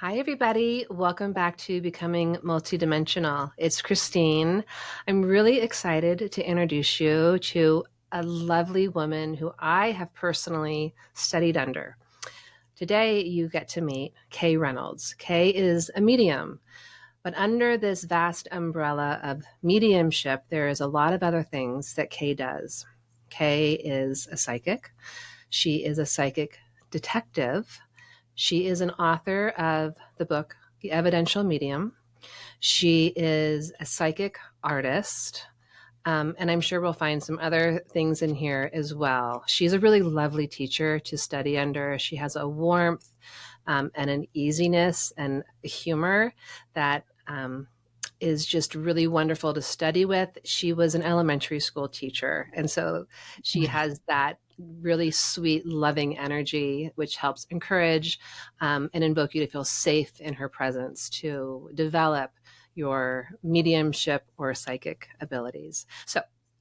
Hi, everybody. Welcome back to Becoming Multidimensional. It's Christine. I'm really excited to introduce you to a lovely woman who I have personally studied under. Today, you get to meet Kay Reynolds. Kay is a medium, but under this vast umbrella of mediumship, there is a lot of other things that Kay does. Kay is a psychic. She is a psychic detective. She is an author of the book, The Evidential Medium. She is a psychic artist. And I'm sure we'll find some other things in here as well. She's a really lovely teacher to study under. She has a warmth and an easiness and a humor that is just really wonderful to study with. She was an elementary school teacher. And so she has that really sweet, loving energy, which helps encourage and invoke you to feel safe in her presence to develop your mediumship or psychic abilities. So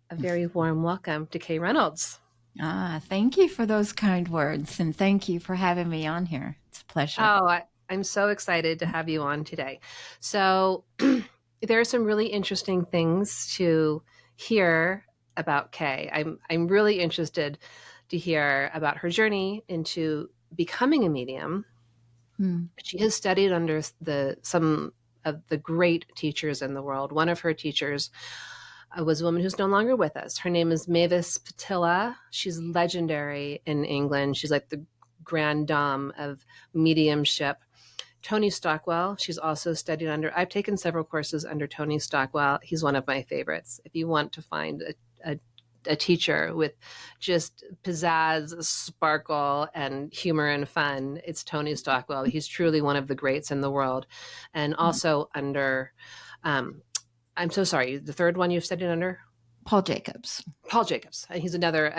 a very warm welcome to Kay Reynolds. Thank you for those kind words, and thank you for having me on here. It's a pleasure. I'm so excited to have you on today. So there are some really interesting things to hear about Kay. I'm really interested to hear about her journey into becoming a medium. She has studied under some of the great teachers in the world. One of her teachers was a woman who's no longer with us. Her name is Mavis Patilla. She's legendary in England. She's like the grand dame of mediumship. Tony Stockwell, she's also studied under. I've taken several courses under Tony Stockwell. He's one of my favorites. If you want to find a teacher with just pizzazz, sparkle, and humor and fun, it's Tony Stockwell. He's truly one of the greats in the world. And also under, I'm so sorry, the third one you've studied under? Paul Jacobs. Paul Jacobs. He's another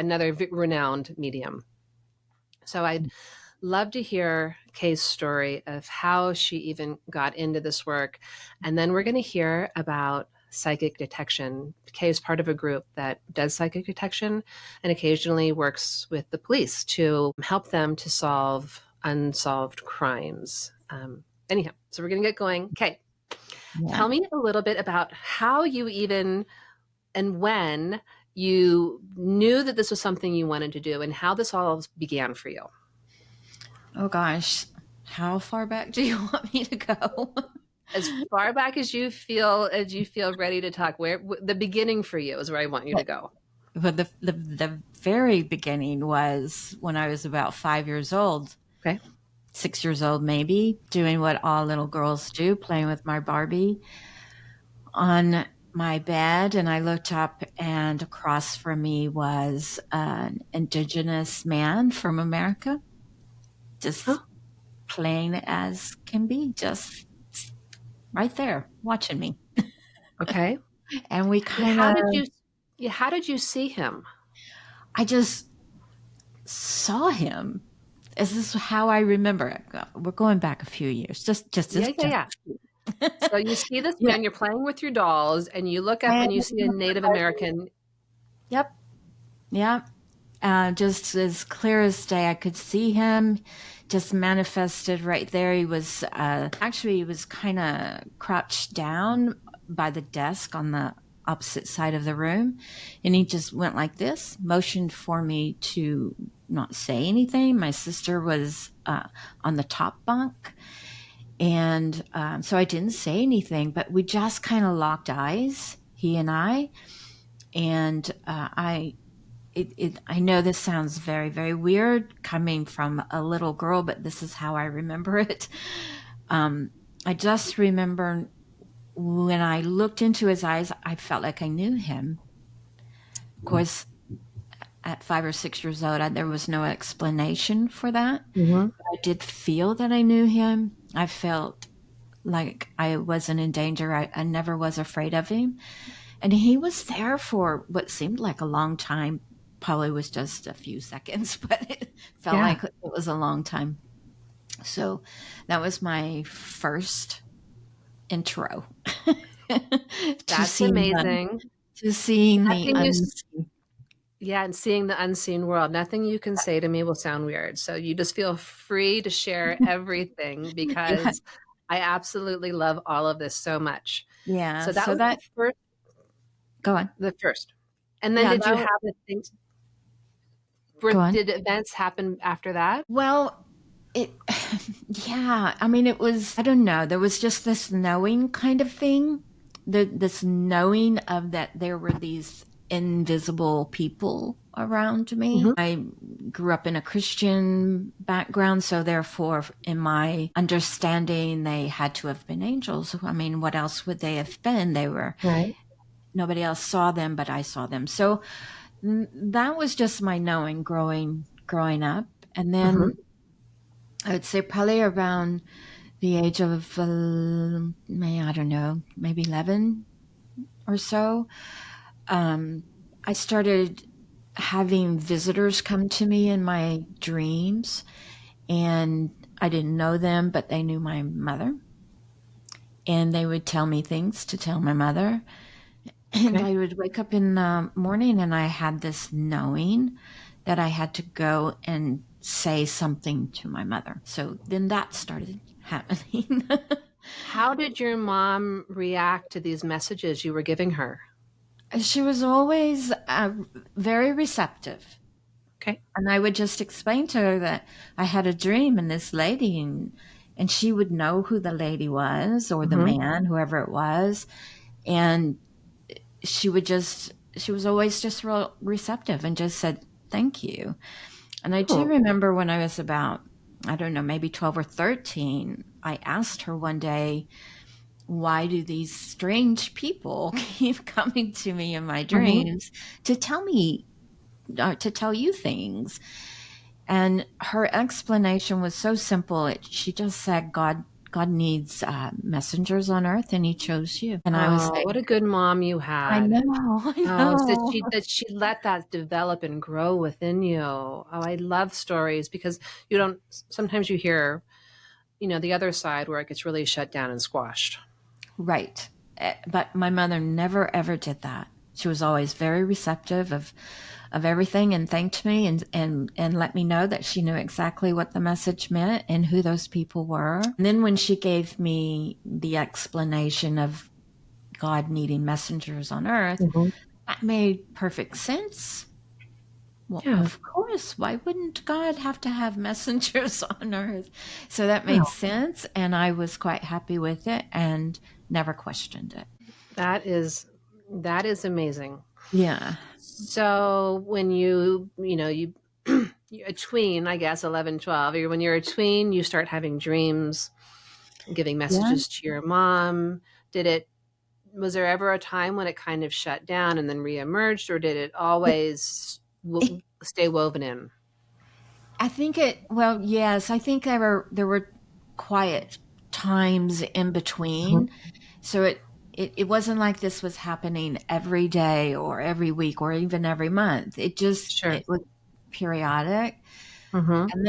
renowned medium. So I'd love to hear Kay's story of how she even got into this work. And then we're going to hear about psychic detection. Kay is part of a group that does psychic detection and occasionally works with the police to help them to solve unsolved crimes. Anyhow, so we're going to get going. Kay, tell me a little bit about how you even and when you knew that this was something you wanted to do and how this all began for you. Oh gosh, how far back do you want me to go? As far back as you feel ready to talk. Where the beginning for you is where I want you to go. But the very beginning was when I was about 5 years old. Okay. 6 years old, maybe, doing what all little girls do, playing with my Barbie on my bed. And I looked up, and across from me was an indigenous man from America, just plain as can be, just right there watching me. Okay. And we kind of how did you see him? I just saw him. This is how I remember it. We're going back a few years. Yeah. So you see this man, you're playing with your dolls, and you look up and you see a Native American. Yep. Just as clear as day, I could see him just manifested right there. He was he was kind of crouched down by the desk on the opposite side of the room, and he just went like this, motioned for me to not say anything. My sister was on the top bunk, and so I didn't say anything, but we just kind of locked eyes, he and I, and I know this sounds very, very weird coming from a little girl, but this is how I remember it. I just remember when I looked into his eyes, I felt like I knew him. Of course, at 5 or 6 years old, there was no explanation for that. Mm-hmm. But I did feel that I knew him. I felt like I wasn't in danger. I never was afraid of him. And he was there for what seemed like a long time. Probably was just a few seconds, but it felt like it was a long time. So that was my first intro. That's amazing. To seeing the unseen. Yeah, and seeing the unseen world. Nothing you can say to me will sound weird. So you just feel free to share everything Yeah. because I absolutely love all of this so much. Yeah. So that So was that, go on. the first. And then Yeah. did you have the things Go on. did events happen after that? Well, it, yeah, I mean, it was, I don't know, there was just this knowing kind of thing, this knowing of that there were these invisible people around me. Mhm. I grew up in a Christian background, so therefore, in my understanding, they had to have been angels. I mean, what else would they have been? They were, Right. nobody else saw them, but I saw them. So that was just my knowing growing up. And Mhm. then I would say probably around the age of, I don't know, maybe 11 or so, um, I started having visitors come to me in my dreams. And I didn't know them, but they knew my mother. And they would tell me things to tell my mother. And Okay. I would wake up in the morning and I had this knowing that I had to go and say something to my mother. So then that started happening. How did your mom react to these messages you were giving her? She was always very receptive. Okay. And I would just explain to her that I had a dream and this lady, and she would know who the lady was or the Mhm. man, whoever it was. And she was always just real receptive and just said, thank you. And I do Oh. remember when I was about, I don't know, maybe 12 or 13, I asked her one day, why do these strange people keep coming to me in my Mhm. dreams to tell me, to tell you things? And her explanation was so simple. She just said, God needs messengers on earth, and He chose you. And I was Oh, like, what a good mom you I had. know, I Oh, so know. that she let that develop and grow within you. Oh, I love stories because you don't sometimes you hear, the other side where it gets really shut down and squashed. Right. But my mother never ever did that. She was always very receptive of everything and thanked me and let me know that she knew exactly what the message meant and who those people were. And then when she gave me the explanation of God needing messengers on earth, Mhm. that made perfect sense. Well, Yeah. of course, why wouldn't God have to have messengers on earth? So that made Oh, sense, and I was quite happy with it and never questioned it. that is that is amazing. Yeah. So when you're a tween, I guess 11, 12, when you're a tween, you start having dreams, giving Yeah. messages to your mom. Did it Was there ever a time when it kind of shut down and then reemerged, or did it It, always it, stay woven in? I think well, yes, I think there were quiet times in Mhm. between. So it wasn't like this was happening every day or every week or even every month. Sure. It was periodic. Hmm. And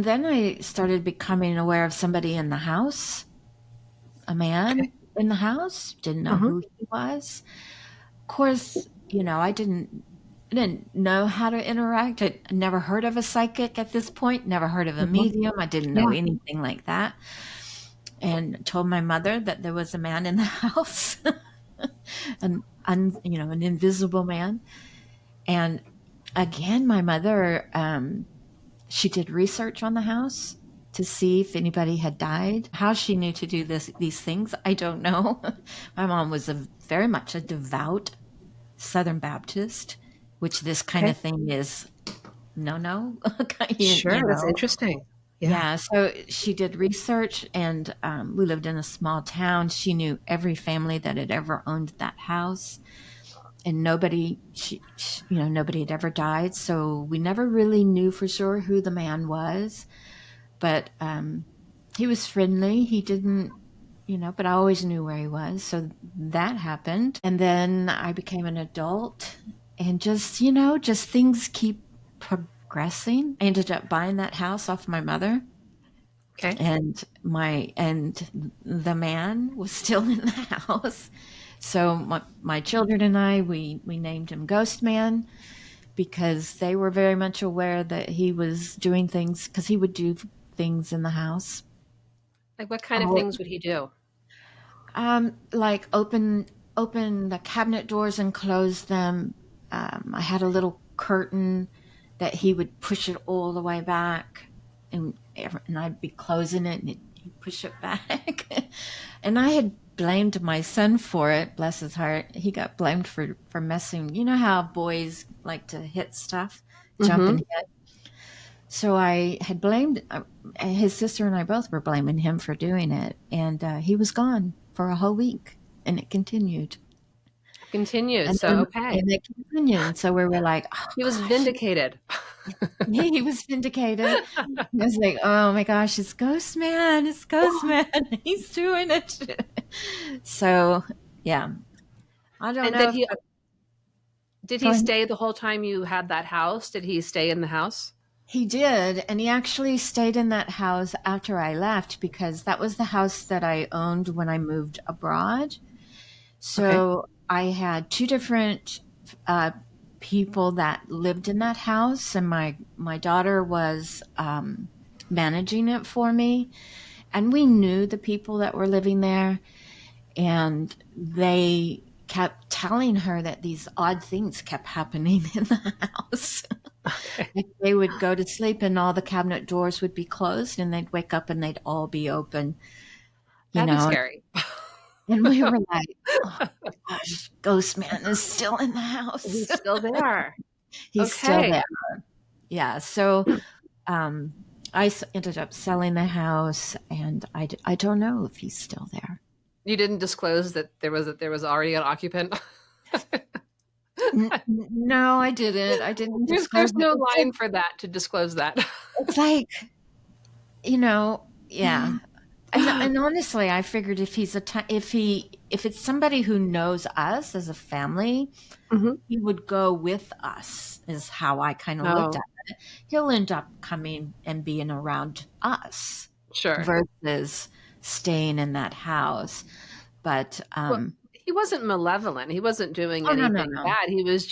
then I started becoming aware of somebody in the house, a Okay. man in the house, didn't know Hmm. who he was. Of course, I didn't know how to interact. I never heard of a psychic at this point, never heard of a Hmm. medium. I didn't know Yeah. anything like that. And told my mother that there was a man in the house, an invisible man. And again, my mother, she did research on the house to see if anybody had died. How she knew to do these things, I don't know. My mom was very much a devout Southern Baptist, which this kind Okay. of thing is no, you, Sure. you That's know. interesting. Yeah. Yeah, so she did research, and we lived in a small town. She knew every family that had ever owned that house, and nobody had ever died. So we never really knew for sure who the man was, but he was friendly. He didn't, but I always knew where he was. So that happened. And then I became an adult and just things keep progressing. I ended up buying that house off my mother, Okay. and the man was still in the house. So my children and I, we named him Ghost Man because they were very much aware that he was doing things, because he would do things in the house. Like what kind of Oh, things would he do? like open the cabinet doors and close them. I had a little curtain that he would push it all the way back, and I'd be closing it, and he'd push it back. And I had blamed my son for it. Bless his heart, he got blamed for messing. You know how boys like to hit stuff, jump and Mm-hmm. hit. So I had blamed his sister, and I both were blaming him for doing it, and he was gone for a whole week, and it continued, Continued. and So, then okay. and it continued. So we were like, "Oh He was gosh," vindicated. he was vindicated. I was like, "Oh my gosh, it's Ghost Man! It's Ghost Man! He's doing it!" So yeah, I don't And know did if. he Go ahead. stay the whole time you had that house? Did he stay in the house? He did, and he actually stayed in that house after I left because that was the house that I owned when I moved abroad. Okay. So I had two different uh, people that lived in that house, and my daughter was managing it for me. And we knew the people that were living there, and they kept telling her that these odd things kept happening in the house. Okay. Like they would go to sleep and all the cabinet doors would be closed, and they'd wake up and they'd all be open, you That'd be know. scary. And we were like, oh gosh, Ghost Man is still in the house. He's still there. He's still Okay. there. Yeah. So um, ended up selling the house, and I don't know if he's still there. You didn't disclose that there was already an occupant. No, I didn't. I didn't disclose There's it. no line for that to disclose that. It's like, yeah. And honestly, I figured if if it's somebody who knows us as a family, Hmm. he would go with us, is how I kind of looked at Oh, it. He'll end up coming and being around us sure. versus staying in that house. But Well, he wasn't malevolent. He wasn't doing oh, no, no, anything no. bad. He was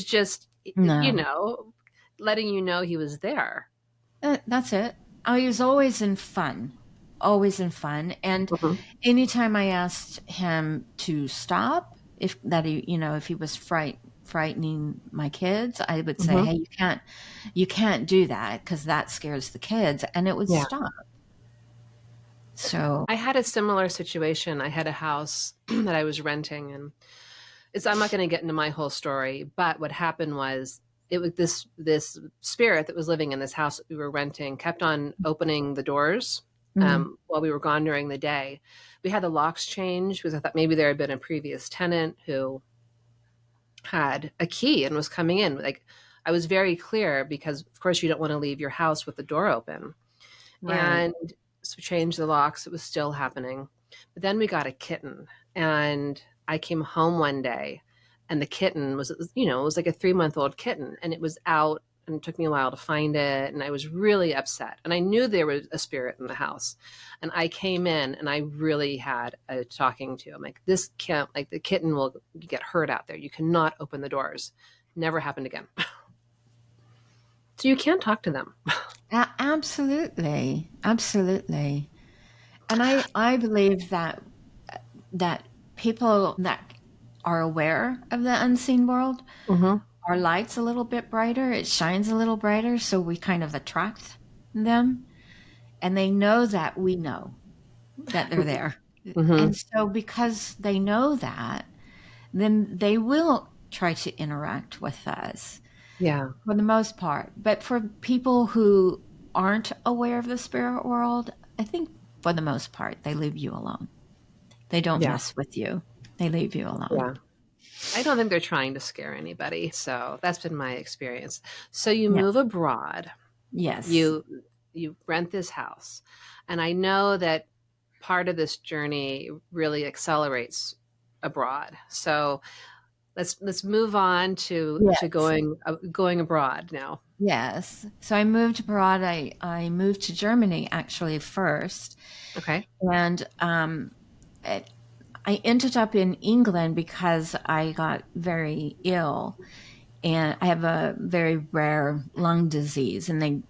just, No. letting you know he was there. That's it. Oh, he was always in fun. Always in fun. And Hmm. anytime I asked him to stop, if he was frightening my kids, I would say, Hmm. "Hey, you can't do that because that scares the kids," and it would Yeah. stop. So, I had a similar situation. I had a house that I was renting, and I'm not going to get into my whole story, but what happened was it was this spirit that was living in this house that we were renting kept on opening the doors mm, while we were gone during the day. We had the locks changed because I thought maybe there had been a previous tenant who had a key and was coming in. Like I was very clear because, of course, you don't want to leave your house with the door open. right. And so we changed the locks. It was still happening. But then we got a kitten. And I came home one day and the kitten it was like a 3 month old kitten and it was out and it took me a while to find it. And I was really upset. And I knew there was a spirit in the house. And I came in and I really had a talking to. I'm like, this can't, like, the kitten will get hurt out there. You cannot open the doors. Never happened again. So you can't talk to them. Absolutely. Absolutely. And I believe that people that are aware of the unseen world, Hmm. our light's a little bit brighter, it shines a little brighter, so we kind of attract them, and they know that we know that they're there. Hmm. And so because they know that, then they will try to interact with us Yeah. for the most part. But for people who aren't aware of the spirit world, I think for the most part, they leave you alone. They don't Yeah. mess with you. They leave you alone. Yeah. I don't think they're trying to scare anybody. So that's been my experience. So you Yeah. move abroad, Yes. you rent this house. And I know that part of this journey really accelerates abroad. So let's move on to Yes. going abroad now. Yes. So I moved abroad. I moved to Germany actually first. Okay. And I ended up in England because I got very ill, and I have a very rare lung disease, and they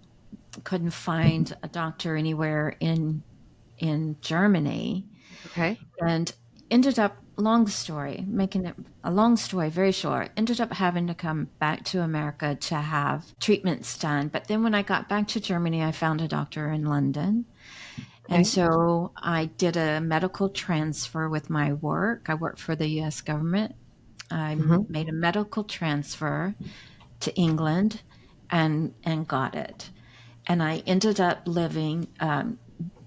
couldn't find a doctor anywhere in Germany, Okay. and ended up, long story, making it a long story very short, ended up having to come back to America to have treatments done. But then when I got back to Germany, I found a doctor in London. And Okay. so I did a medical transfer with my work. I worked for the US government. I Hmm. made a medical transfer to England and got it. And I ended up living,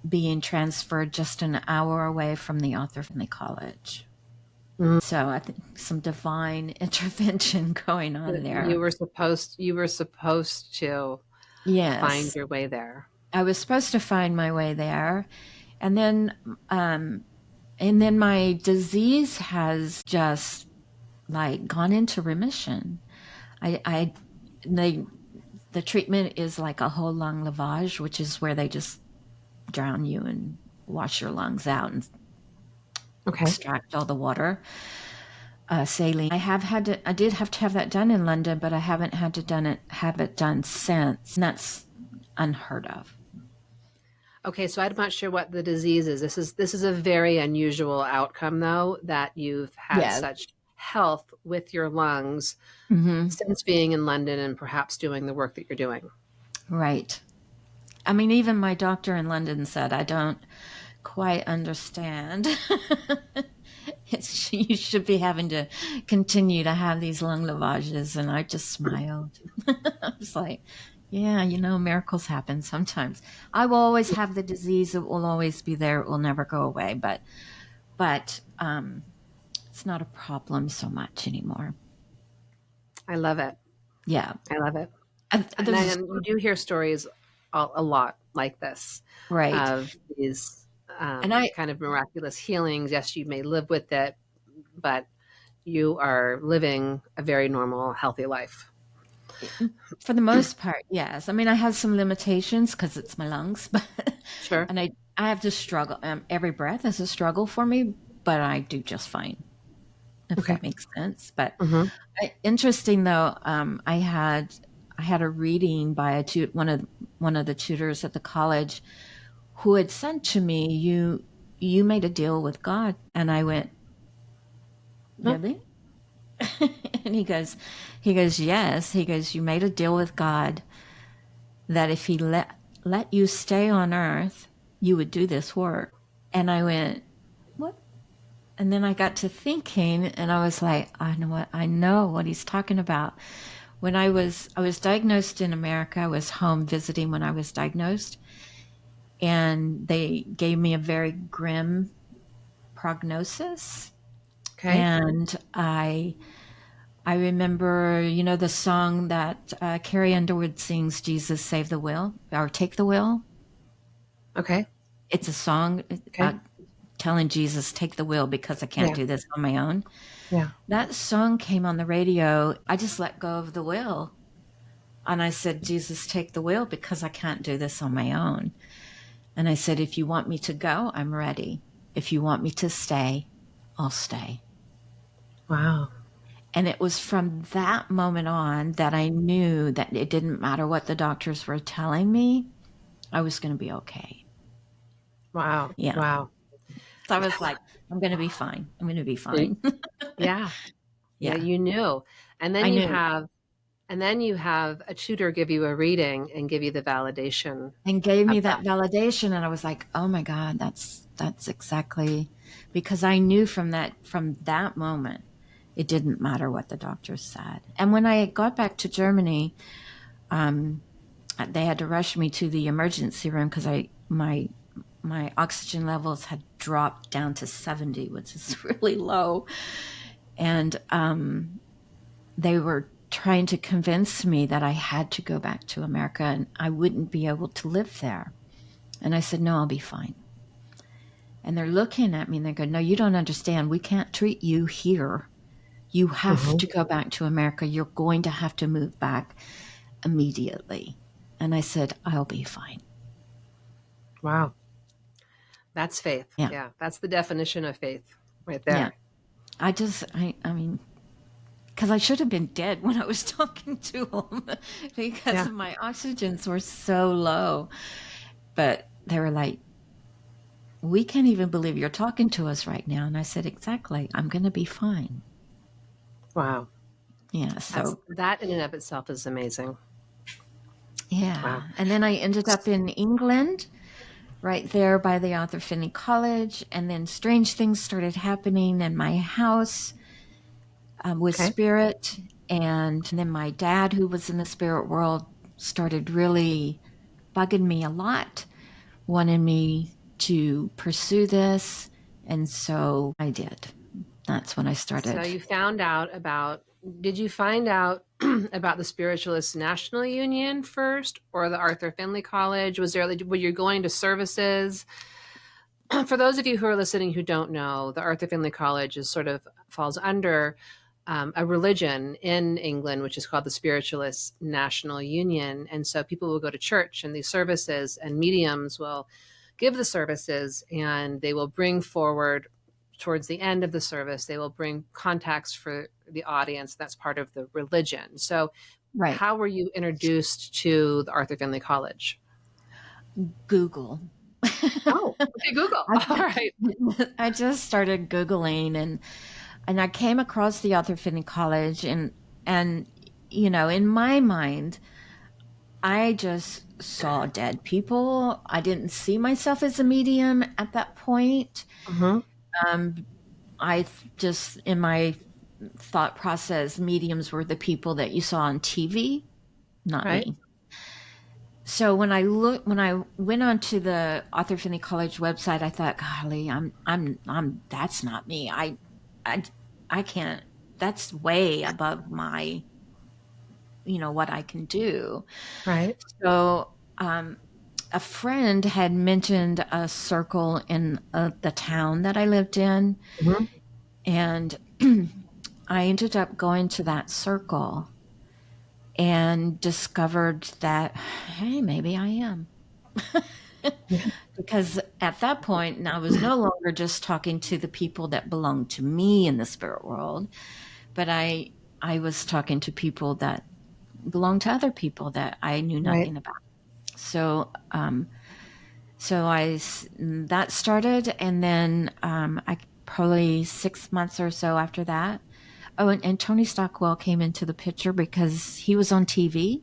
being transferred just an hour away from the Arthur Findlay College. Hmm. So I think some divine intervention going on there. You were supposed to find Yes, your way there. I was supposed to find my way there, and um, then my disease has just like gone into remission. I they the treatment is like a whole lung lavage, which is where they just drown you and wash your lungs out and Okay. extract all the water, saline. I did have to have that done in London, but I haven't had to have it done since. And that's unheard of. Okay, so I'm not sure what the disease is. This is a very unusual outcome, though, that you've had Yes. such health with your lungs Hmm. since being in London and perhaps doing the work that you're doing. Right. I mean, even my doctor in London said, I don't quite understand. You should be having to continue to have these lung lavages. And I just smiled. I was like, yeah, miracles happen sometimes. I will always have the disease. It will always be there. It will never go away. But it's not a problem so much anymore. I love it. Yeah. I love it. And, There's a, and you do hear stories a lot like this right. of these And I, kind of miraculous healings. Yes, you may live with it, but you are living a very normal, healthy life. for the most part, yes. I mean, I have some limitations because it's my lungs, but Sure. and I have to struggle. Every breath is a struggle for me, but I do just fine, if Okay. that makes sense. But Hmm. interesting though, I had a reading by one of the tutors at the college who had said to me, "You made a deal with God," and I went, "Really?" And he goes, "Yes." He goes, "You made a deal with God that if he let you stay on earth, you would do this work." And I went, "What?" And then I got to thinking, and I was like, I know what he's talking about. When I was diagnosed in America, I was home visiting when I was diagnosed, and they gave me a very grim prognosis. Okay. And I remember, the song that Carrie Underwood sings, "Jesus Save the Wheel," or "Take the Wheel." Okay. It's a song Okay. telling Jesus, "Take the wheel because I can't Yeah. do this on my own." Yeah. That song came on the radio. I just let go of the wheel. And I said, "Jesus, take the wheel because I can't do this on my own." And I said, "If you want me to go, I'm ready. If you want me to stay, I'll stay." Wow. And it was from that moment on that I knew that it didn't matter what the doctors were telling me, I was going to be okay. Wow. Yeah. Wow. So I was like, I'm going to be fine. I'm going to be Y- fine. Yeah. Yeah. Yeah. You knew. And then I you knew. have, and then you have a tutor give you a reading and give you the validation And gave of me that. that validation, and I was like, "Oh my god, that's exactly," because I knew from that moment it didn't matter what the doctors said. And when I got back to Germany, um, they had to rush me to the emergency room because my oxygen levels had dropped down to 70, which is really low. And they were trying to convince me that I had to go back to America and I wouldn't be able to live there. And I said, "No, I'll be fine." And they're looking at me and they go, "No, you don't understand. We can't treat you here. You have Hmm. to go back to America. You're going to have to move back immediately." And I said, "I'll be fine." Wow. That's faith. Yeah. Yeah. That's the definition of faith. right Yeah. there. I mean, because I should have been dead when I was talking to him because Yeah. my oxygens were so low. But they were like, we can't even believe you're talking to us right now. And I said, exactly. I'm going to be fine. Wow. Yeah. So, That in and of itself is amazing. Wow. yeah. And then I ended up in England, right there by the Arthur Findlay College. And then strange things started happening in my house with Okay. spirit. And then my dad, who was in the spirit world, started really bugging me a lot, wanted me to pursue this. And so I did. That's when I So started. you found out about, did you find out about the Spiritualist National Union first or the Arthur Findlay College? Was there, were you going to services? For those of you who are listening who don't know, the Arthur Findlay College is sort of falls under a religion in England, which is called the Spiritualist National Union. And so people will go to church and these services, and mediums will give the services, and they will bring forward towards the end of the service, they will bring contacts for the audience. That's part of the religion. So, Right. how were you introduced to the Arthur Findlay College? Google. Oh, okay, Google. All right. I just started Googling and I came across the Arthur Findlay College and you know, in my mind, I just saw dead people. I didn't see myself as a medium at that point. Mm-hmm. Um, I just, in my thought process, mediums were the people that you saw on TV, not Right. me. So when I went onto the Arthur Finney College website, I thought, golly, that's not me. I, I can't, that's way above my, you know, what I can do. Right. So, a friend had mentioned a circle in the town that I lived in, Mm-hmm. and I ended up going to that circle and discovered that, hey, maybe I am. Yeah. Because at that point, I was no longer just talking to the people that belonged to me in the spirit world, but I was talking to people that belonged to other people that I knew Right. nothing about. So, that started, and then I probably 6 months or so after that. Oh, and Tony Stockwell came into the picture because he was on TV.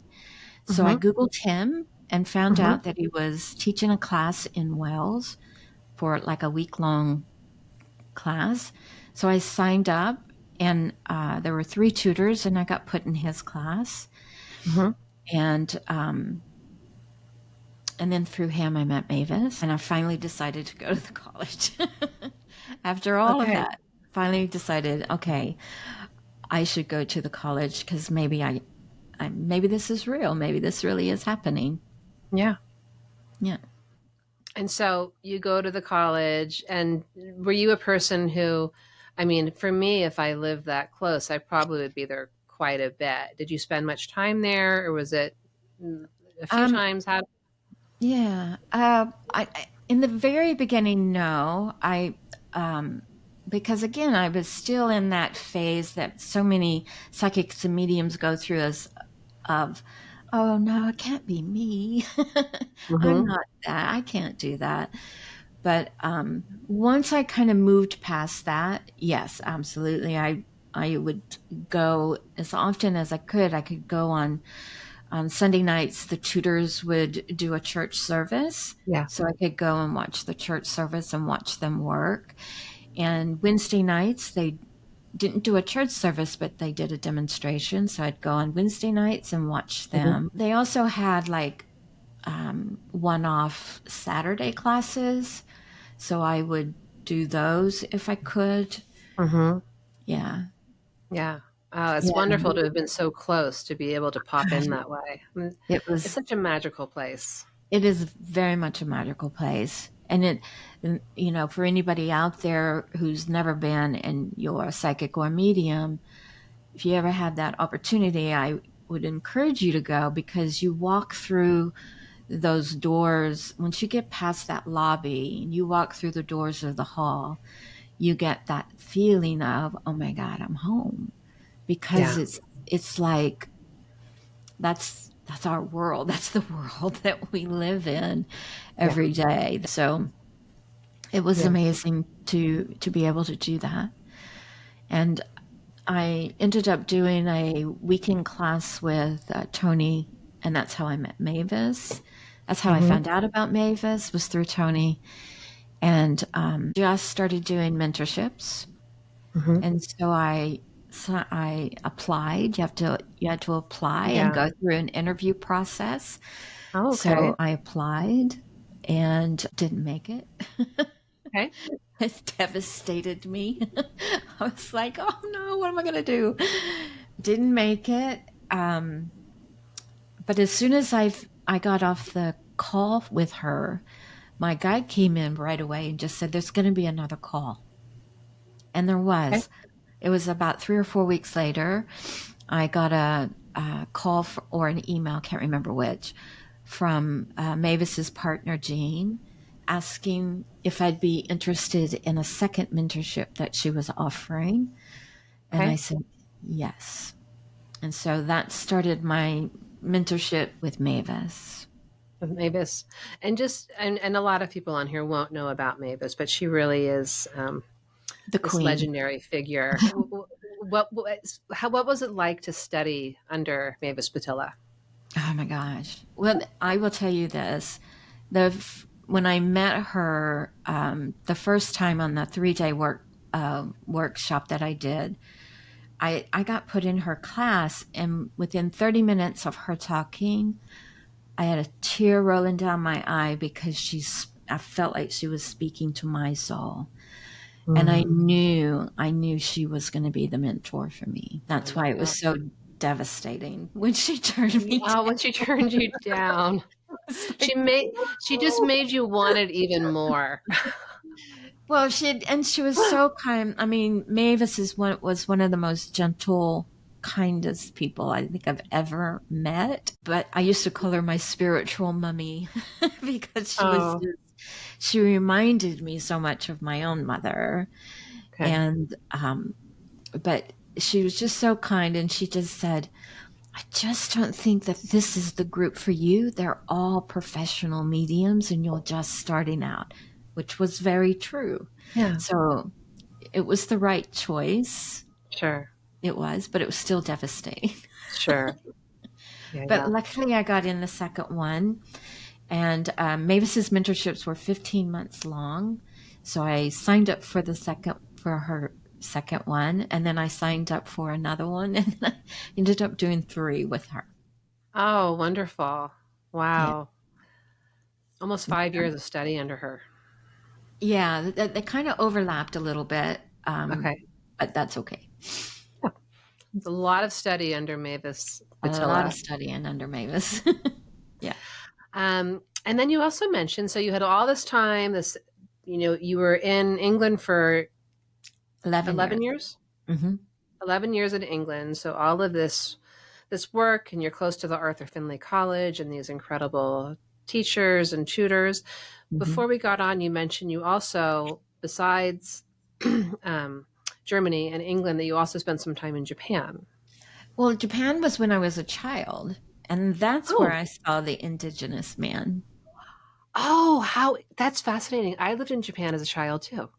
So I Mm-hmm. Googled him and found Mm-hmm. out that he was teaching a class in Wales for like a week long class. So I signed up, and there were 3 tutors, and I got put in his class. Mm-hmm. And and then through him, I met Mavis, and I finally decided to go to the college. After all of Okay. that, finally decided, okay, I should go to the college because maybe maybe this is real. Maybe this really is happening. Yeah. Yeah. And so you go to the college, and were you a person who, I mean, for me, if I lived that close, I probably would be there quite a bit. Did you spend much time there, or was it a few Um, times? How? yeah. In the very beginning, no. Because again, I was still in that phase that so many psychics and mediums go through as of, oh no, it can't be me. I'm Mm-hmm. not that. I can't do that. But once I kind of moved past that, yes, absolutely. I would go as often as I could. I could go on Sunday nights. The tutors would do a church service, Yeah. so I could go and watch the church service and watch them work. And Wednesday nights they didn't do a church service, but they did a demonstration. So I'd go on Wednesday nights and watch Mm-hmm. them. They also had like one-off Saturday classes, so I would do those if I could. Mm-hmm. Yeah, Yeah. Oh, it's yeah. wonderful to have been so close to be able to pop in that way. It It's was. such a magical place. It is very much a magical place, and you know, for anybody out there who's never been and you're a psychic or medium, if you ever had that opportunity, I would encourage you to go because you walk through those doors. Once you get past that lobby and you walk through the doors of the hall, you get that feeling of, oh my God, I'm home. Because Yeah. it's like that's our world. That's the world that we live in Yeah. every day. So it was Yeah. amazing to be able to do that. And I ended up doing a weekend class with Tony, and that's how I met Mavis. That's how I Mm-hmm. found out about Mavis, was through Tony, and just started doing mentorships. Mm-hmm. And so I applied. You had to apply and Yeah. go through an interview process. Oh, okay. So I applied and didn't make it. Okay. It devastated me. I was like, oh no, what am I going to do? Didn't make it. Um, but as soon as I got off the call with her, my guide came in right away and just said, there's going to be another call. And there Okay. was. It was about 3 or 4 weeks later. I got a call or an email, can't remember which, from Mavis's partner, Jean, asking if I'd be interested in a second mentorship that she was offering. And I Okay. said, yes. And so that started my mentorship with Mavis. With Mavis, and and a lot of people on here won't know about Mavis, but she really is The this queen. legendary figure. What was it like to study under Mavis Patilla? Oh my gosh. Well, I will tell you this. When I met her the first time on the 3 day workshop that I did, I got put in her class, and within 30 minutes of her talking, I had a tear rolling down my eye because I felt like she was speaking to my soul. And Mm, I knew she was going to be the mentor for me. I That's why love it was that. so devastating when she turned me Oh, down. when she turned you down, It's she like, made she just no. made you want it even more. Well, she was so kind. I mean, was one of the most gentle, kindest people I think I've ever met. But I used to call her my spiritual mummy because Oh, she reminded me so much of my own mother. okay. And but she was just so kind, and she just said, I just don't think that this is the group for you. They're all professional mediums and you're just starting out, which was very true. Yeah, So it was the right choice. sure, It was, but it was still devastating. sure. Yeah, But yeah. luckily, I got in the second one, and Mavis's mentorships were 15 months long. So I signed up for her second one, and then I signed up for another one, and then I ended up doing 3 with her. Oh, wonderful. Yeah. Wow. Almost 5 years of study under her. Yeah, they kind of overlapped a little bit, Okay. but that's okay. Yeah. It's a lot of study under Mavis A lot of Patilla. studying under Mavis. Yeah, And then you also mentioned, so you had all this time, you were in England for 11 11 years. years? Hmm. 11 years in England. So all of this work, and you're close to the Arthur Findlay College and these incredible teachers and tutors. Hmm. Before we got on, you mentioned you also, besides um, Germany and England, that you also spent some time in Japan. Well, Japan was when I was a child, and that's where Oh, I saw the indigenous man. oh, how that's fascinating. I lived in Japan as a child too.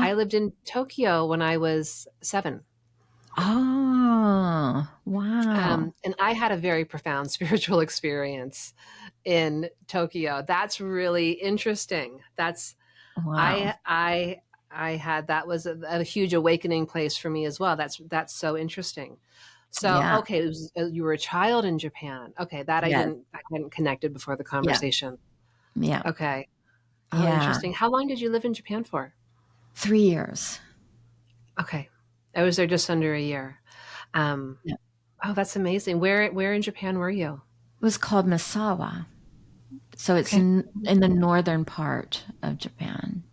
I Uh-huh. lived in Tokyo when I was 7. Oh, wow. And I had a very profound spiritual experience in Tokyo. That's really interesting. Wow. I had that was a huge awakening place for me as well. That's so interesting. So Yeah. okay, you were a child in Japan. Okay, that Yes. I hadn't connected before the Yeah. conversation. Yeah. Okay. Oh, Yeah. interesting. How long did you live in Japan for? 3 years. Okay. I was there just under a year. Um, Yeah. oh, that's amazing. Where in Japan were you? It was called Misawa. So it's Okay. in the northern part of Japan.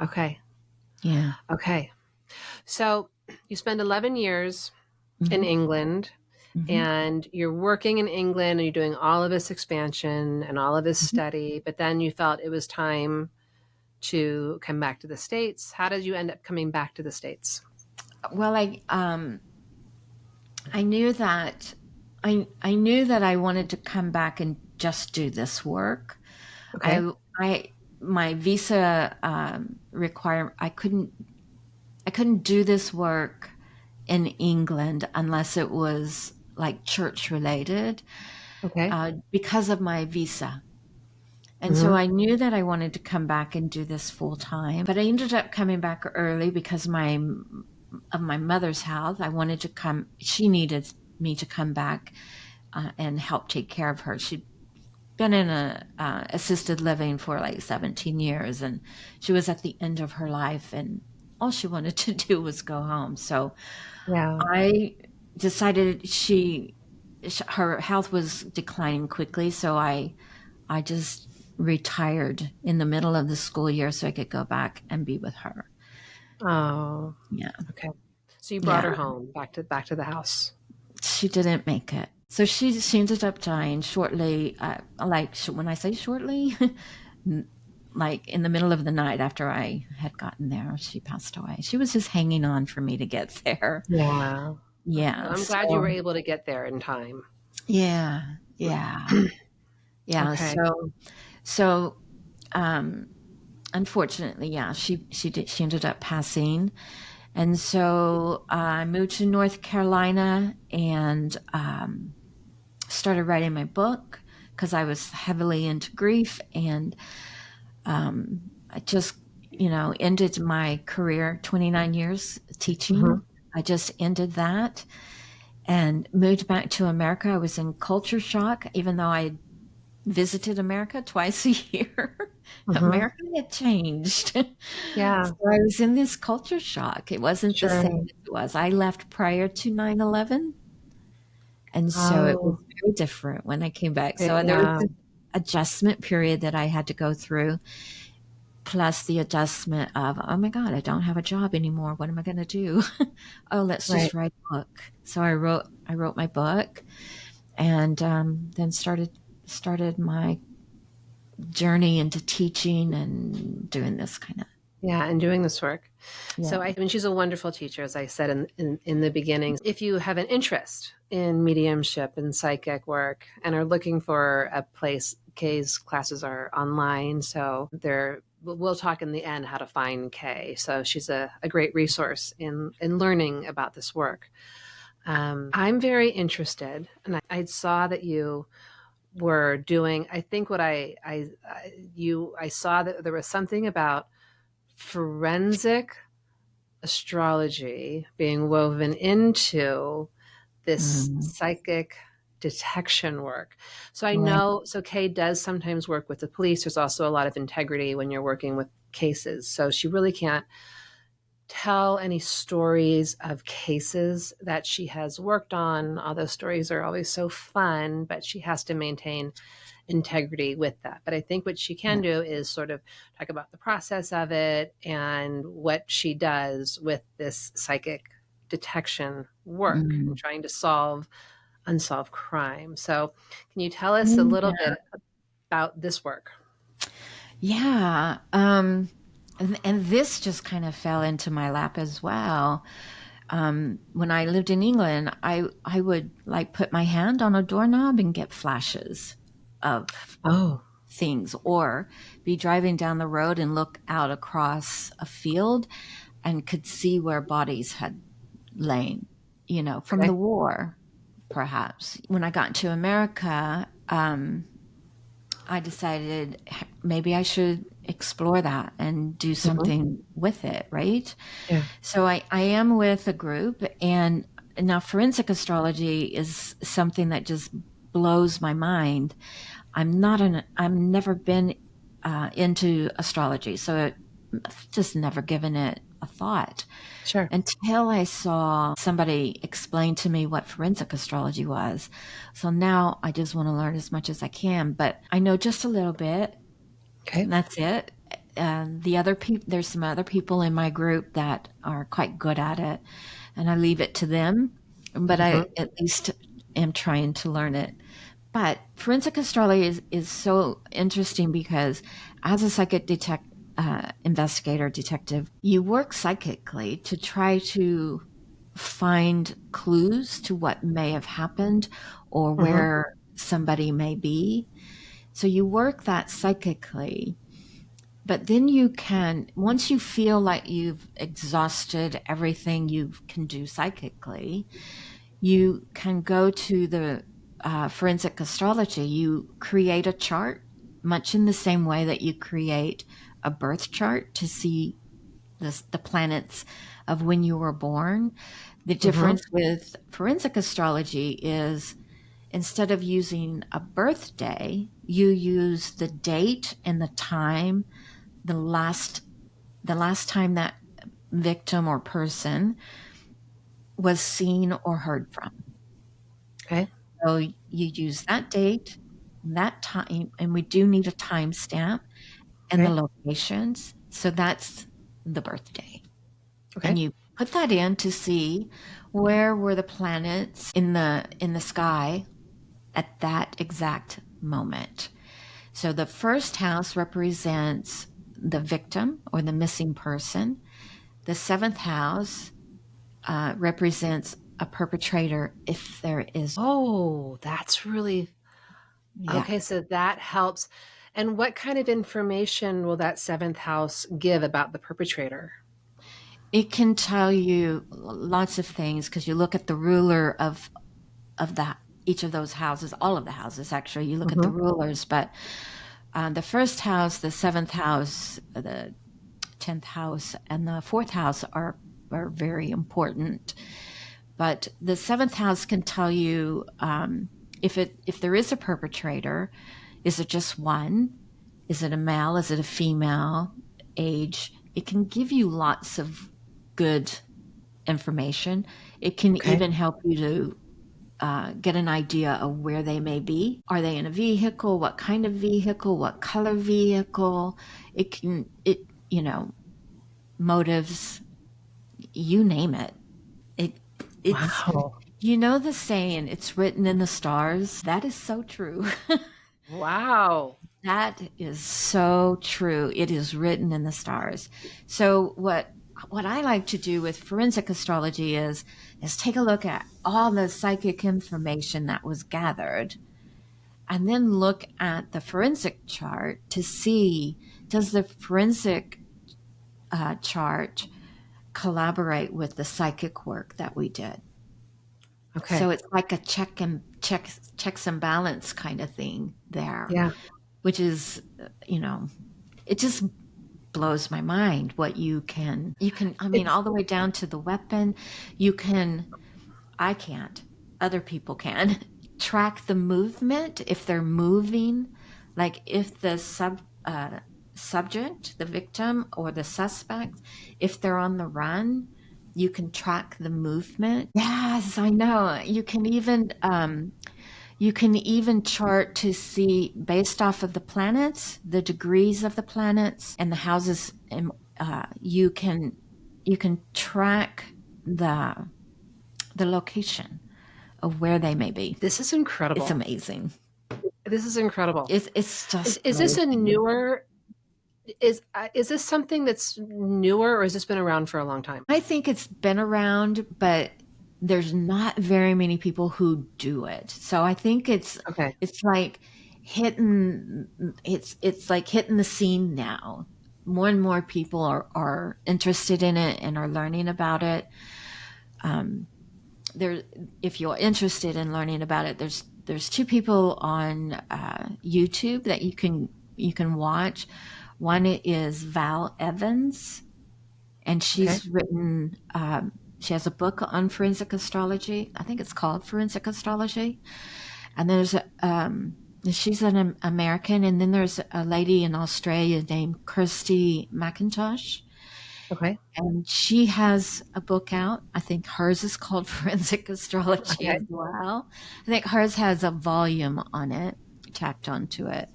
Okay. Yeah. Okay. So you spend 11 years in Hmm. England, Hmm. and you're working in England and you're doing all of this expansion and all of this Hmm. study, but then you felt it was time to come back to the States? How did you end up coming back to the States? Well, I knew that I knew that I wanted to come back and just do this work. Okay. I my visa require I couldn't do this work in England unless it was like church related Okay. because of my visa. And so Mm-hmm. I knew that I wanted to come back and do this full time, but I ended up coming back early because of my mother's health. I wanted to come. She needed me to come back and help take care of her. She'd been in a assisted living for like 17 years, and she was at the end of her life, and all she wanted to do was go home. So Yeah. I decided her health was declining quickly, so I just retired in the middle of the school year so I could go back and be with her. Oh, Yeah. okay. So you brought Yeah. her home back to the house. She didn't make it. So she ended up dying shortly, when I say shortly, like in the middle of the night after I had gotten there, she passed away. She was just hanging on for me to get there. Yeah. Okay. Well, Yeah. I'm glad you were So, able to get there in time. yeah. Yeah. Yeah. Okay. So, um, unfortunately, yeah, she ended up passing. And so I moved to North Carolina and started writing my book because I was heavily into grief. And I just, ended my career, 29 years Mm-hmm. teaching. I just ended that and moved back to America. I was in culture shock, even though I visited America twice a year. Mm-hmm. America had changed. So Yeah. I was in this culture shock. It wasn't the same Sure. as it was. I left prior to 9/11, and so it was Oh, very different when I came back. So there was yeah. this adjustment period that I had to go through, plus the adjustment of, oh my God, I don't have a job anymore. What am I going to do? Oh, let's just Right. write a book. So I wrote my book, and then started my journey into teaching and doing this kind of, Yeah, and doing this work. yeah. So I mean, she's a wonderful teacher, as I said in the beginning. If you have an interest in mediumship and psychic work and are looking for a place, Kay's classes are online, so we'll talk in the end how to find Kay. So she's a great resource in learning about this work. I'm very interested, and I saw that you were doing. I think what I saw that there was something about forensic astrology being woven into this Mm, psychic detection work. So I right. know, so Kay does sometimes work with the police. There's also a lot of integrity when you're working with cases. So she really can't tell any stories of cases that she has worked on. All those stories are always so fun, but she has to maintain integrity with that. But I think what she can Yeah. do is sort of talk about the process of it and what she does with this psychic detection work and Mm. trying to solve unsolved crime. So, can you tell us a little Yeah. bit about this work? Yeah. And this just kind of fell into my lap as well. When I lived in England, I would like put my hand on a doorknob and get flashes of Oh, things, or be driving down the road and look out across a field and could see where bodies had lain, from the okay. war, perhaps. When I got to America, I decided maybe I should explore that and do Mhm. something with it, right? Yeah, So I am with a group, and now forensic astrology is something that just blows my mind. I've never been into astrology, so I've just never given it a thought sure. until I saw somebody explain to me what forensic astrology was. So now I just want to learn as much as I can, but I know just a little bit, Okay. and that's it. And there's some other people in my group that are quite good at it, and I leave it to them. But I Hmm. at least am trying to learn it. But forensic astrology is so interesting because as a investigator, detective, you work psychically to try to find clues to what may have happened or Mm-hmm. where somebody may be. So you work that psychically, but then you can, once you feel like you've exhausted everything you can do psychically, you can go to the forensic astrology. You create a chart, much in the same way that you create a birth chart to see the planets of when you were born. The Mm-hmm. difference with forensic astrology is instead of using a birthday, you use the date and the time, the last time that victim or person was seen or heard from. Okay. So you use that date, that time, and we do need a timestamp and the Okay. locations. So that's the birthday. And Okay. you put that in to see where were the planets in the sky at that exact moment. So the first house represents the victim or the missing person. The seventh house represents a perpetrator if there is. Oh, that's really Yeah. okay. So that helps. And what kind of information will that seventh house give about the perpetrator? It can tell you lots of things because you look at the ruler of the each of those houses, all of the houses actually. You look at the Mm-hmm. rulers, but the first house, the seventh house, the 10th house, and the fourth house are very important. But the seventh house can tell you if there is a perpetrator, is it just one? Is it a male? Is it a female? Age? It can give you lots of good information. It can Okay. even help you to get an idea of where they may be. Are they in a vehicle? What kind of vehicle? What color vehicle? You know, motives, you name it. It, it's, Wow. you know, the saying, it's written in the stars. That is so true. Wow. That is so true. It is written in the stars. So what I like to do with forensic astrology is take a look at all the psychic information that was gathered and then look at the forensic chart to see, does the forensic chart collaborate with the psychic work that we did? So Okay. it's like a checks and balance kind of thing there, Yeah. which is, you know, it just blows my mind what I mean, It's all the way down to the weapon. You can, I can't, other people can track the movement if they're moving, like if the subject, the victim or the suspect, if they're on the run, you can track the movement. Yes, I know. You can even chart to see based off of the planets, the degrees of the planets and the houses. And you can track the location of where they may be. this is It's incredible. amazing. This is incredible. It's just Is this a amazing. newer is this something that's newer or has this been around for a long time? I think it's been around, but there's not very many people who do it. So I think Okay. it's like hitting it's like hitting the scene now. More and more people are interested in it and are learning about it. Um, there, if you're interested in learning about it, there's two people on YouTube that you can watch. One is Val Evans, and Okay. she's written. She has a book on forensic astrology. I think it's called Forensic Astrology. And she's an American, and then there's a lady in Australia named Kirsty McIntosh, Okay. and she has a book out. I think hers is called Forensic Astrology Okay. as well. I think hers has a volume on it, tacked onto it.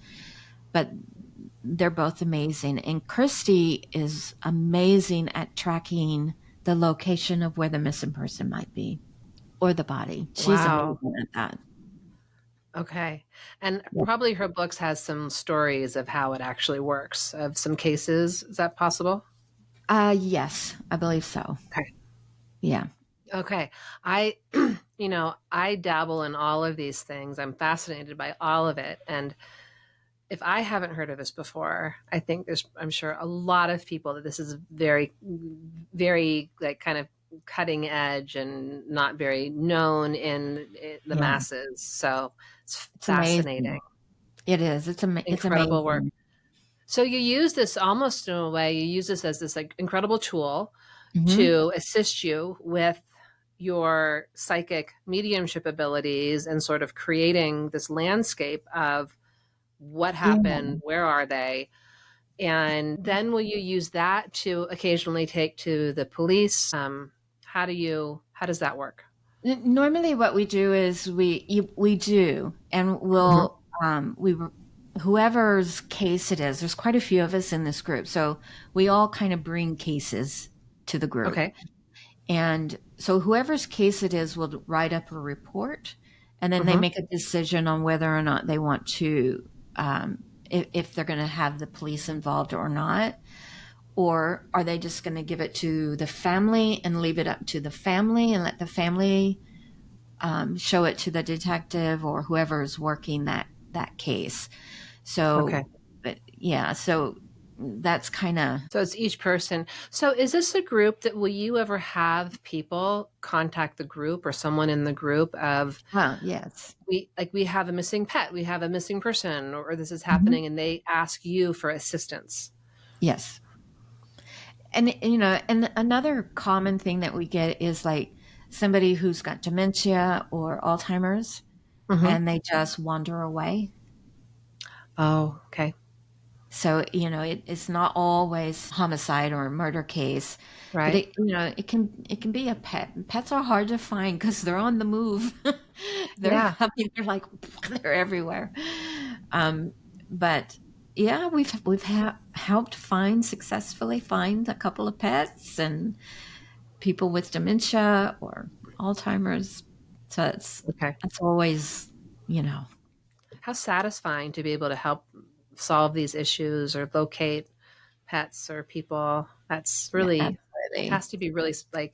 But they're both amazing. And Kirsty is amazing at tracking the location of where the missing person might be or the body. She's Wow. amazing at that. Okay. And Yeah. probably her books has some stories of how it actually works, of some cases. Is that possible? Yes, I believe so. Okay. Yeah. Okay. I, I dabble in all of these things. I'm fascinated by all of it. And if I haven't heard of this before, I think I'm sure a lot of people that this is very, very like kind of cutting edge and not very known in the Yeah. masses. So it's It's fascinating, amazing. It is. It's incredible work. amazing. So you use this almost in a way, you use this as this like incredible tool Hmm. to assist you with your psychic mediumship abilities and sort of creating this landscape of what Yeah. happened, where are they? And then will you use that to occasionally take to the police? How does that work? Normally, what we do is we do, and Hmm. we whoever's case it is. There's quite a few of us in this group, so we all kind of bring cases to the group, Okay. and so whoever's case it is will write up a report, and then they Hmm. make a decision on whether or not they want to, if they're going to have the police involved or not. Or are they just going to give it to the family and leave it up to the family and let the family show it to the detective or whoever is working that case? Okay. So, but yeah, so that's kind of So it's each person. So is this a group that will you ever have people contact the group or someone in the group of yes. we have a missing pet, we have a missing person, or this is Hmm. happening, and they ask you for assistance? Yes. And and another common thing that we get is like somebody who's got dementia or Alzheimer's Hmm. and they just wander away. Oh, okay. So, it's not always homicide or a murder case, but Right. it can be a pet. Pets are hard to find because they're on the move. Yeah. I mean, they're like they're everywhere. Um, but yeah, we've helped successfully find a couple of pets and people with dementia or Alzheimer's. So Okay. that's always, you know, How satisfying to be able to help solve these issues or locate pets or people. That's yeah, really, absolutely. has to be really like,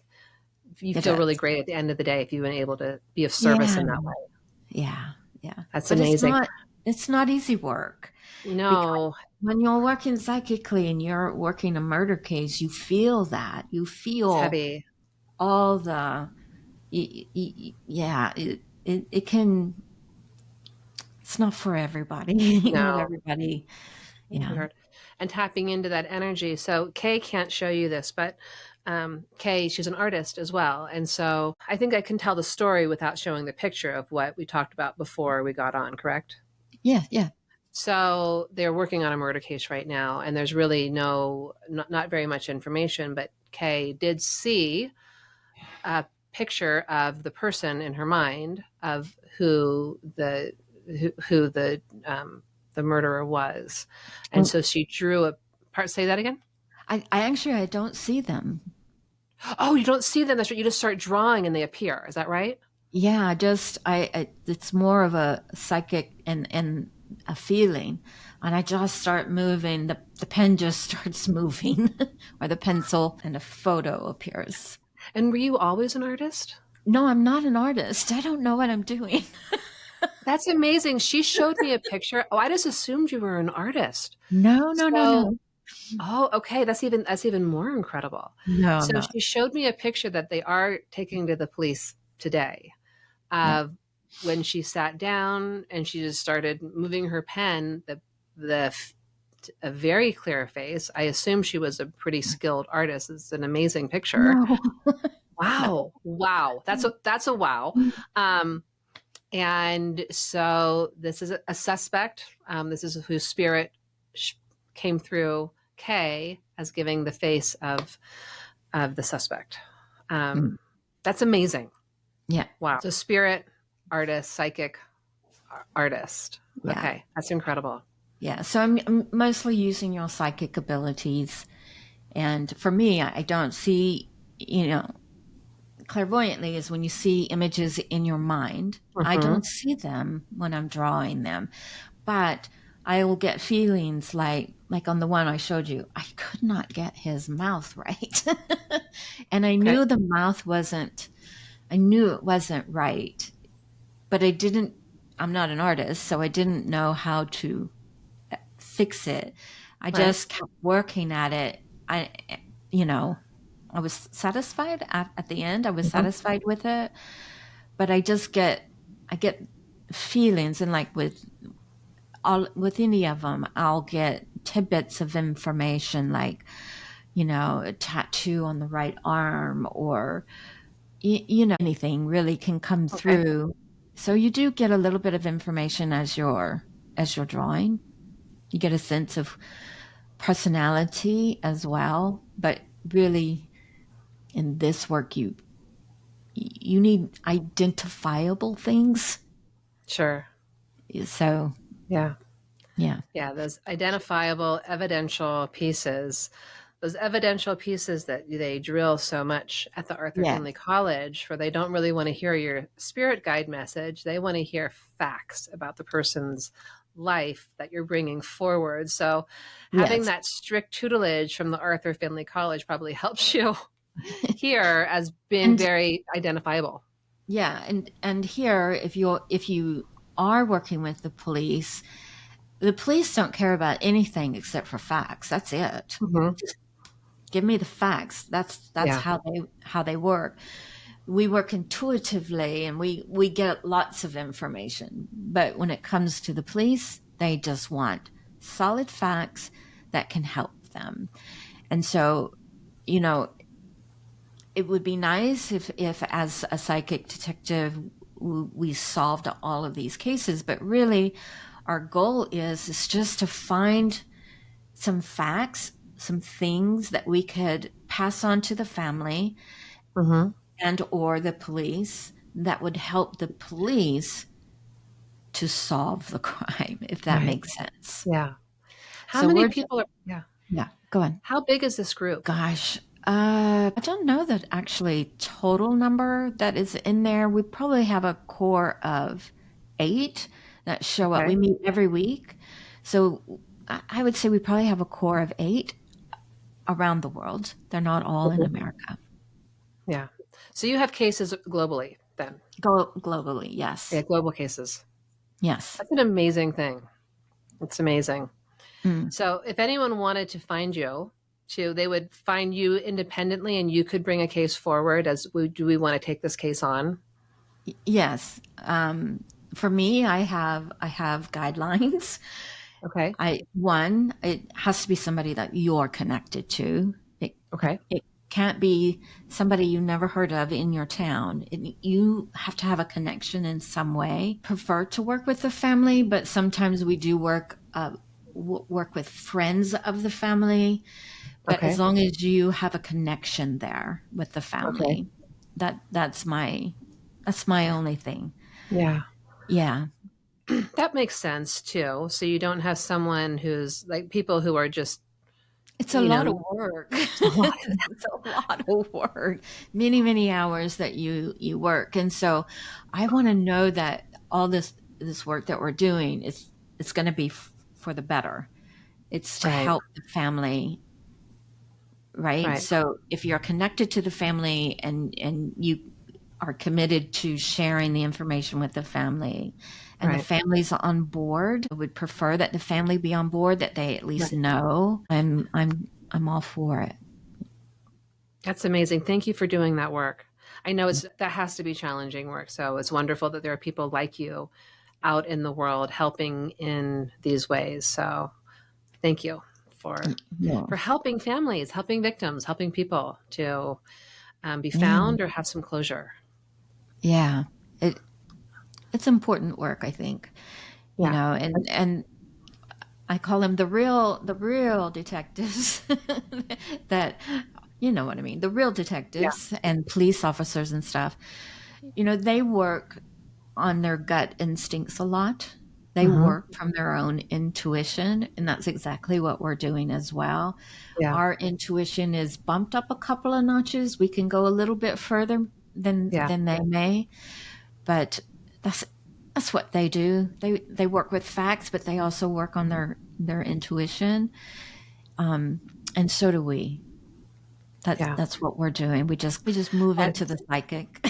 you It feel really does. great at the end of the day if you've been able to be of service Yeah. in that way. Yeah, yeah. That's But amazing. it's not easy work because No, when you're working psychically and you're working a murder case, you feel that. You it's feel heavy. all the yeah, it can it's not for everybody. Not No. everybody. Yeah. And tapping into that energy. So Kay can't show you this, but Kay, she's an artist as well. And so I think I can tell the story without showing the picture of what we talked about before we got on, correct? Yeah, yeah. So they're working on a murder case right now, and there's really not very much information, but Kay did see a picture of the person in her mind of who the murderer was, and Well, so she drew a part. Say that again. I don't see them. Oh, you don't see them. That's right. You just start drawing, and they appear. Is that right? Yeah, just it's more of a psychic and a feeling, and I just start moving. The pen just starts moving, or the pencil, and a photo appears. And were you always an artist? No, I'm not an artist. I don't know what I'm doing. That's amazing. She showed me a picture. Oh, I just assumed you were an artist. No, no, no, So no, Oh, okay. That's even more incredible. no. I'm So not. she showed me a picture that they are taking to the police today Yeah. of when she sat down and she just started moving her pen. A very clear face. I assume she was a pretty skilled artist. It's an amazing picture. No, no. Wow, wow. That's a wow. Um, and so this is a suspect. This is whose spirit came through Kay as giving the face of the suspect. Mm, That's amazing. yeah, Wow. So spirit, artist, psychic, artist. yeah, Okay, that's incredible. yeah. So I'm mostly using your psychic abilities, and for me, I don't see, you know, clairvoyantly is when you see images in your mind. I Mm-hmm. don't see them when I'm drawing them, but I will get feelings like on the one I showed you. I could not get his mouth right. And I Okay. knew the mouth wasn't, I knew it wasn't right, but I'm not an artist, so I didn't know how to fix it. I Right. just kept working at it. I, you know, I was satisfied at the end. I was Mm-hmm. satisfied with it, but I get feelings, and like with any of them, I'll get tidbits of information, like, a tattoo on the right arm, or, anything really can come Okay. through. So you do get a little bit of information as you're drawing. You get a sense of personality as well, but really in this work, you need identifiable things. Sure. So Yeah. yeah, Yeah. Those identifiable, evidential pieces, those evidential pieces that they drill so much at the Arthur yeah, Findlay College, where they don't really want to hear your spirit guide message. They want to hear facts about the person's life that you're bringing forward. So, having yes. that strict tutelage from the Arthur Findlay College probably helps you here as being And very identifiable. yeah, and here, if you are working with the police don't care about anything except for facts. That's it. Hmm. Just give me the facts. That's Yeah. how they work. We work intuitively, and we get lots of information. But when it comes to the police, they just want solid facts that can help them. And so, you know, it would be nice if as a psychic detective, we solved all of these cases, but really our goal is just to find some facts, some things that we could pass on to the family Hmm. and or the police that would help the police to solve the crime, if that Right. makes sense. Yeah. How So many we're just, people are, yeah. yeah, go on. How big is this group? Gosh, I don't know the actually total number that is in there. We probably have a core of 8 that show up. We Okay. meet every week. So I would say we probably have a core of 8 around the world. They're not all in Mhm. America. Yeah. So you have cases globally then. Globally, Yeah, yes. global cases. Yes. That's an amazing thing. It's amazing. Mm. So if anyone wanted to find you, they would find you independently and you could bring a case forward as do we want to take this case on? Yes. For me, I have guidelines. Okay. It has to be somebody that you're connected to. Okay. It can't be somebody you never heard of in your town. You have to have a connection in some way. Prefer to work with the family, but sometimes we do work with friends of the family. But as Okay. long as you have a connection there with the Okay. family, that's my only thing. Yeah. Yeah. That makes sense too. So you don't have someone who's like people who are just, It's a you lot of know, work. a lot. It's a lot of work. Many, many hours that you work. And so I want to know that all this work that we're doing is it's going to be for the better. It's to Right. help the family, right? Right. So if you're connected to the family and you are committed to sharing the information with the family and the Right. family's on board, I would prefer that the family be on board, that they at least Right. know. I'm all for it. That's amazing. Thank you for doing that work. I know that has to be challenging work. So it's wonderful that there are people like you out in the world helping in these ways. So thank you Yeah. for helping families, helping victims, helping people to be Yeah. found or have some closure. Yeah. It it's important work, I think. Yeah. And I call them the real detectives that you know what I mean, the real Yeah. detectives and police officers and stuff. They work on their gut instincts a lot. They Hmm. work from their own intuition, and that's exactly what we're doing as well. Yeah. Our intuition is bumped up a couple of notches. We can go a little bit further Yeah. than they may. But that's what they do. They work with facts, but they also work on their intuition. And so do we. Yeah. That's what we're doing. We just move That, into the psychic.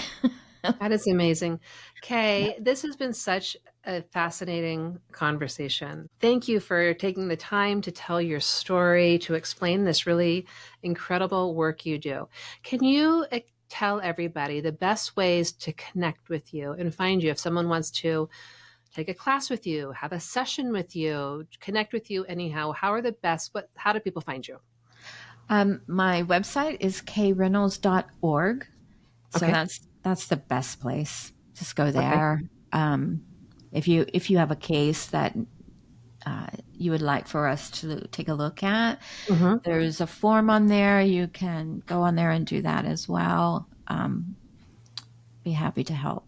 that is amazing. Yeah. Kay, this has been such a fascinating conversation. Thank you for taking the time to tell your story, to explain this really incredible work you do. Can you tell everybody the best ways to connect with you and find you if someone wants to take a class with you, have a session with you, connect with you anyhow? How are the best, how do people find you? My website is kayreynolds.org. So Okay. that's the best place. Just go Okay. there. Um, if you have a case that you would like for us to take a look at, Hmm. there's a form on there. You can go on there and do that as well. Be happy to help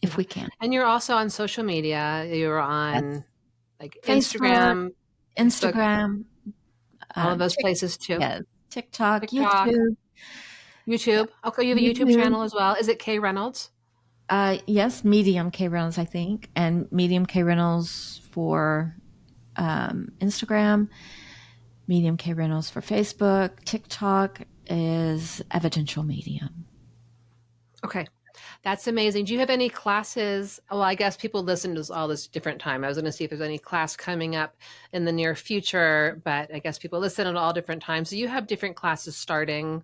if Yeah. we can. And you're also on social media. You're Yes. on like Facebook, Instagram, Facebook, Instagram, all of those Tik, places too. yes, TikTok, TikTok, YouTube. Yeah, YouTube. Okay, you have a YouTube YouTube. channel as well. Is it Kay Reynolds? Yes, Medium Kay Reynolds, I think, and Medium Kay Reynolds for Instagram, Medium Kay Reynolds for Facebook. TikTok is Evidential Medium. Okay. That's amazing. Do you have any classes? Well, I guess people listen to all this different time. I was going to see if there's any class coming up in the near future, but I guess people listen at all different times. So you have different classes starting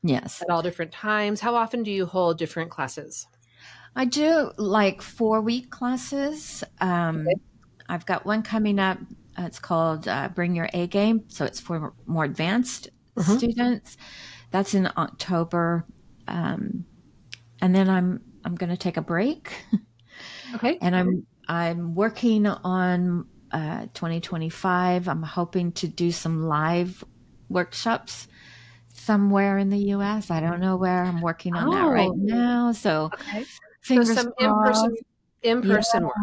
Yes, at all different times. How often do you hold different classes? I do like 4-week classes. Okay. I've got one coming up. It's called Bring Your A Game. So it's for more advanced Hmm. students. That's in October. And then I'm going to take a break, Okay. and I'm working on 2025. I'm hoping to do some live workshops somewhere in the U.S. I don't know where. I'm working on that right Oh, now. So okay. So fingers some crossed. Yeah, in-person work.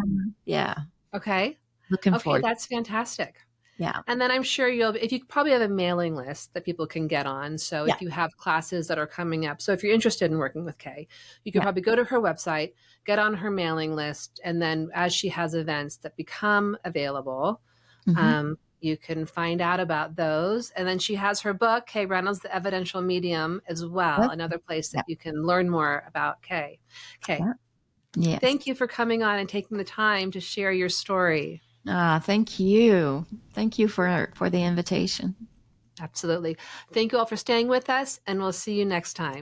yeah. Okay. Looking Okay, forward. that's fantastic. Yeah, And then I'm sure if you probably have a mailing list that people can get on. So yeah, if you have classes that are coming up, so if you're interested in working with Kay, you could yeah. probably go to her website, get on her mailing list, and then as she has events that become available, Hmm. you can find out about those. And then she has her book, Kay Reynolds, The Evidential Medium, as well, Yep, another place that yeah, you can learn more about Kay. Kay, yeah. Yes. thank you for coming on and taking the time to share your story. Thank you. Thank you for the invitation. Absolutely. Thank you all for staying with us, and we'll see you next time.